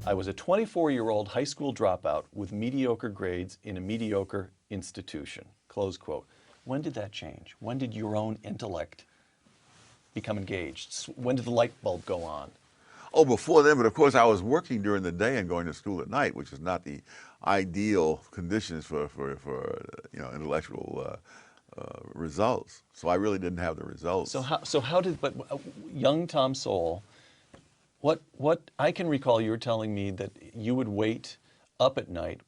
I was a 24-year-old high school dropout with mediocre grades in a mediocre institution, close quote. When did that change? When did your own intellect become engaged? When did the light bulb go on? Oh, before then, but of course I was working during the day and going to school at night, which is not the ideal conditions for intellectual results. So I really didn't have the results. So how did, but young Tom Sowell, what I can recall you were telling me that you would wait up at night,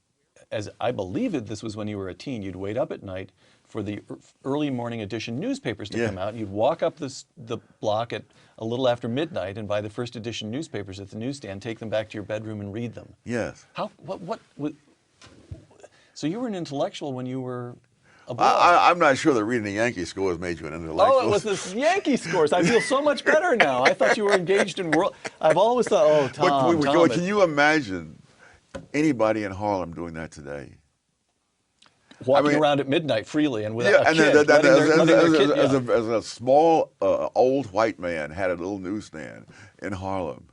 as I believe it, this was when you were a teen, you'd wait up at night for the early morning edition newspapers to come out. You'd walk up the block at a little after midnight and buy the first edition newspapers at the newsstand, take them back to your bedroom and read them. Yes. So you were an intellectual when you were a boy. I'm not sure that reading the Yankee scores made you an intellectual. Oh, it was the Yankee scores. I feel so much better now. I thought you were engaged in world. I've always thought, oh, Tom. Can you imagine anybody in Harlem doing that today? Walking around at midnight freely and without a kid, letting their kid, as a small old white man had a little newsstand in Harlem,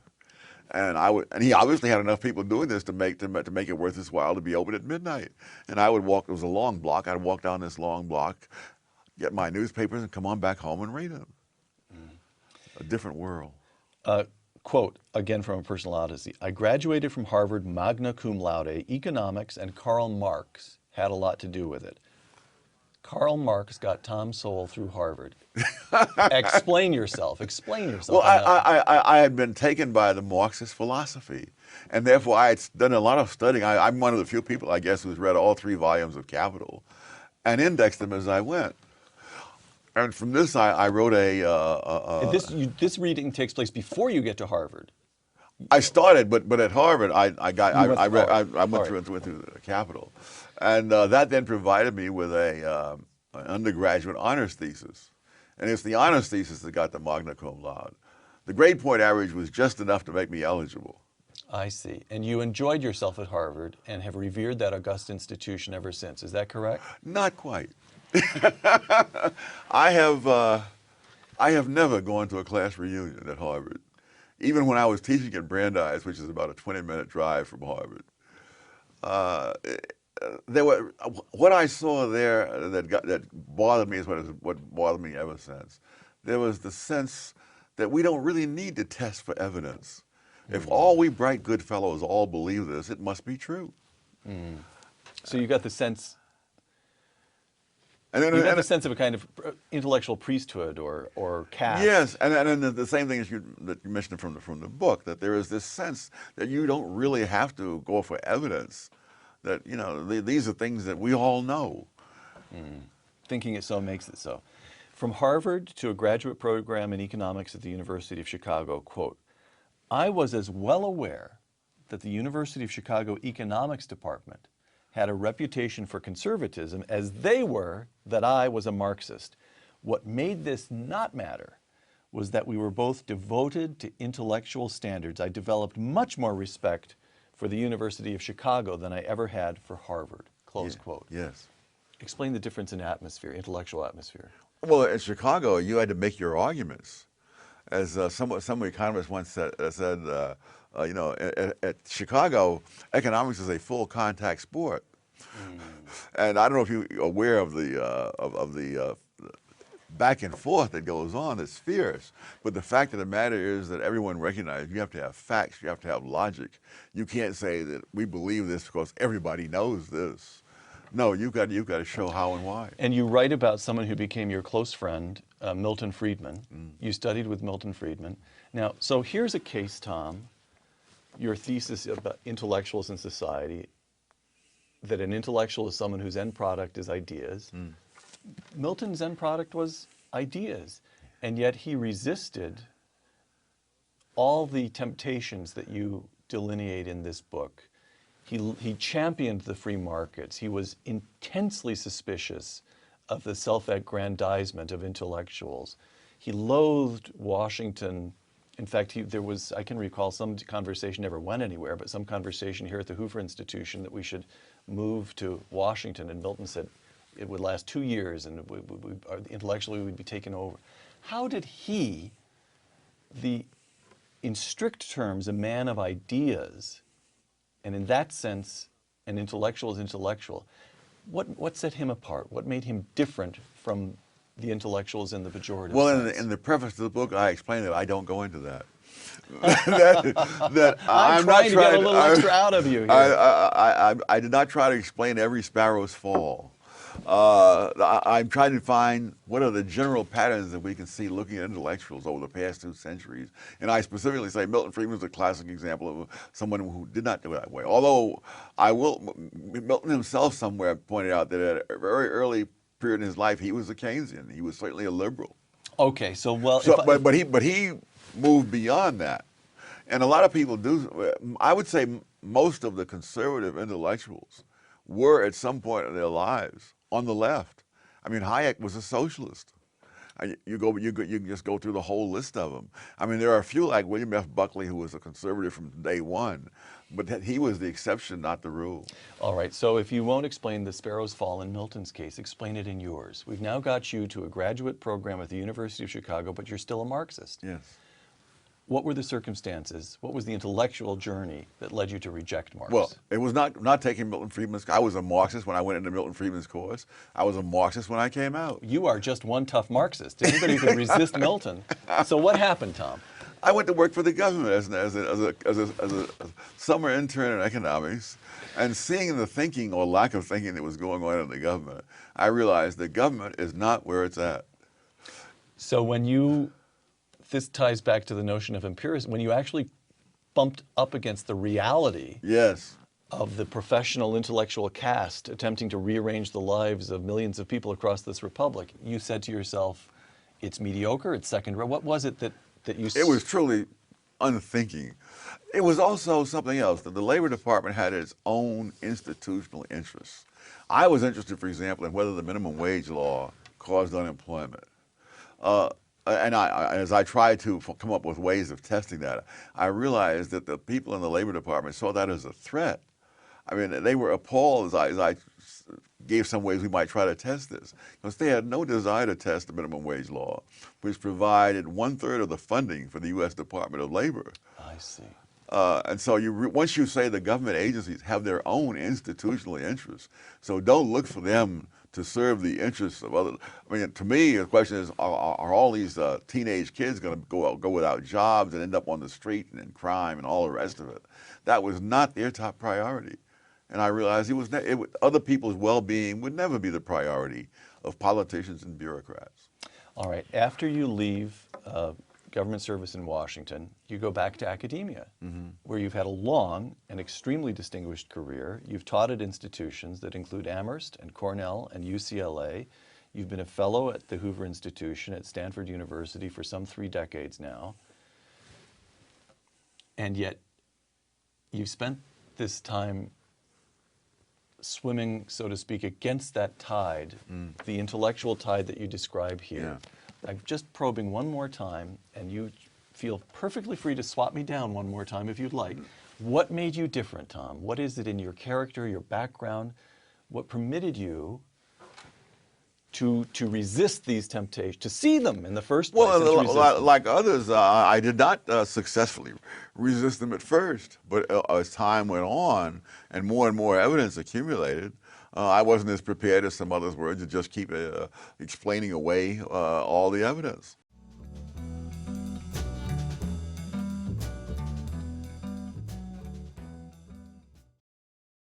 and he obviously had enough people doing this to make it worth his while to be open at midnight. And I would walk. It was a long block. I'd walk down this long block, get my newspapers, and come on back home and read them. A different world. Quote, again from a personal odyssey, I graduated from Harvard magna cum laude. Economics and Karl Marx had a lot to do with it. Karl Marx got Tom Sowell through Harvard. Explain yourself. Explain yourself. Well, I had been taken by the Marxist philosophy, and therefore I had done a lot of studying. I'm one of the few people, I guess, who's read all 3 volumes of Capital and indexed them as I went. And from this, I wrote This reading takes place before you get to Harvard. I started, but at Harvard, I went through the Capital. And that then provided me with an undergraduate honors thesis. And it's the honors thesis that got the magna cum laude. The grade point average was just enough to make me eligible. I see. And you enjoyed yourself at Harvard and have revered that august institution ever since. Is that correct? Not quite. I have never gone to a class reunion at Harvard. Even when I was teaching at Brandeis, which is about a 20-minute drive from Harvard. What I saw there that bothered me is what bothered me ever since. There was the sense that we don't really need to test for evidence. If all we bright good fellows all believe this, it must be true. So you got the sense. You got the sense of a kind of intellectual priesthood or caste. Yes, and then the same thing that you mentioned from the book, that there is this sense that you don't really have to go for evidence. That, these are things that we all know. Thinking it so makes it so. From Harvard to a graduate program in economics at the University of Chicago, quote, I was as well aware that the University of Chicago economics department had a reputation for conservatism as they were that I was a Marxist. What made this not matter was that we were both devoted to intellectual standards. I developed much more respect for the University of Chicago than I ever had for Harvard, close quote. Yes. Explain the difference in atmosphere, intellectual atmosphere. Well, in Chicago, you had to make your arguments. As some economists once said, at Chicago, economics is a full contact sport. And I don't know if you're aware of the back and forth that goes on. It's fierce. But the fact of the matter is that everyone recognizes you have to have facts, you have to have logic. You can't say that we believe this because everybody knows this. No, you've got to show how and why. And you write about someone who became your close friend, Milton Friedman. You studied with Milton Friedman. Now, so here's a case, Tom, your thesis about intellectuals in society, that an intellectual is someone whose end product is ideas. Milton's end product was ideas, and yet he resisted all the temptations that you delineate in this book. He championed the free markets. He was intensely suspicious of the self-aggrandizement of intellectuals. He loathed Washington. In fact, I can recall some conversation, never went anywhere, but some conversation here at the Hoover Institution that we should move to Washington, and Milton said it would last 2 years and intellectually we'd be taken over. How did he, in strict terms, a man of ideas, And in that sense, an intellectual is intellectual. What set him apart? What made him different from the intellectuals in the pejorative Well, sense? in the preface to the book, I explain that I don't go into that. that I'm not trying to get a little extra out of you here. I did not try to explain every sparrow's fall. I'm trying to find what are the general patterns that we can see looking at intellectuals over the past 2 centuries. And I specifically say Milton Friedman is a classic example of someone who did not do it that way. Although Milton himself somewhere pointed out that at a very early period in his life, he was a Keynesian. He was certainly a liberal. Okay, so well, So, but he moved beyond that, and a lot of people do. I would say most of the conservative intellectuals were at some point in their lives on the left. I mean, Hayek was a socialist. You can just go through the whole list of them. I mean, there are a few like William F. Buckley, who was a conservative from day one, but he was the exception, not the rule. all right, so if you won't explain the sparrow's fall in Milton's case, explain it in yours. We've now got you to a graduate program at the University of Chicago, but you're still a Marxist. Yes. What were the circumstances? What was the intellectual journey that led you to reject Marx? Well, it was not taking Milton Friedman's. I was a Marxist when I went into Milton Friedman's course. I was a Marxist when I came out. You are just one tough Marxist. Anybody who could resist Milton. So what happened, Tom? I went to work for the government as a summer intern in economics, and seeing the thinking or lack of thinking that was going on in the government, I realized the government is not where it's at. So when you, this ties back to the notion of empiricism, when you actually bumped up against the reality Yes. of the professional intellectual caste attempting to rearrange the lives of millions of people across this republic, you said to yourself, it's mediocre, it's second rate. What was it that you... It was truly unthinking. It was also something else, that the Labor Department had its own institutional interests. I was interested, for example, in whether the minimum wage law caused unemployment. And as I tried to come up with ways of testing that, I realized that the people in the Labor Department saw that as a threat. I mean, they were appalled as I gave some ways we might try to test this, because they had no desire to test the minimum wage law, which provided 1/3 of the funding for the U.S. Department of Labor. I see. And so once you say the government agencies have their own institutional interests, so don't look for them to serve the interests of others. I mean, to me, the question is, are all these teenage kids going to go without jobs and end up on the street and in crime and all the rest of it? That was not their top priority. And I realized other people's well-being would never be the priority of politicians and bureaucrats. All right. After you leave government service in Washington, you go back to academia, where you've had a long and extremely distinguished career. You've taught at institutions that include Amherst and Cornell and UCLA. You've been a fellow at the Hoover Institution at Stanford University for some 3 decades now. And yet, you've spent this time swimming, so to speak, against that tide, the intellectual tide that you describe here. Yeah. I'm just probing one more time, and you feel perfectly free to swap me down one more time if you'd like. What made you different, Tom? What is it in your character, your background? What permitted you to resist these temptations, to see them in the first place? Well, like others, I did not successfully resist them at first, but as time went on and more evidence accumulated, I wasn't as prepared as some others were to just keep explaining away all the evidence.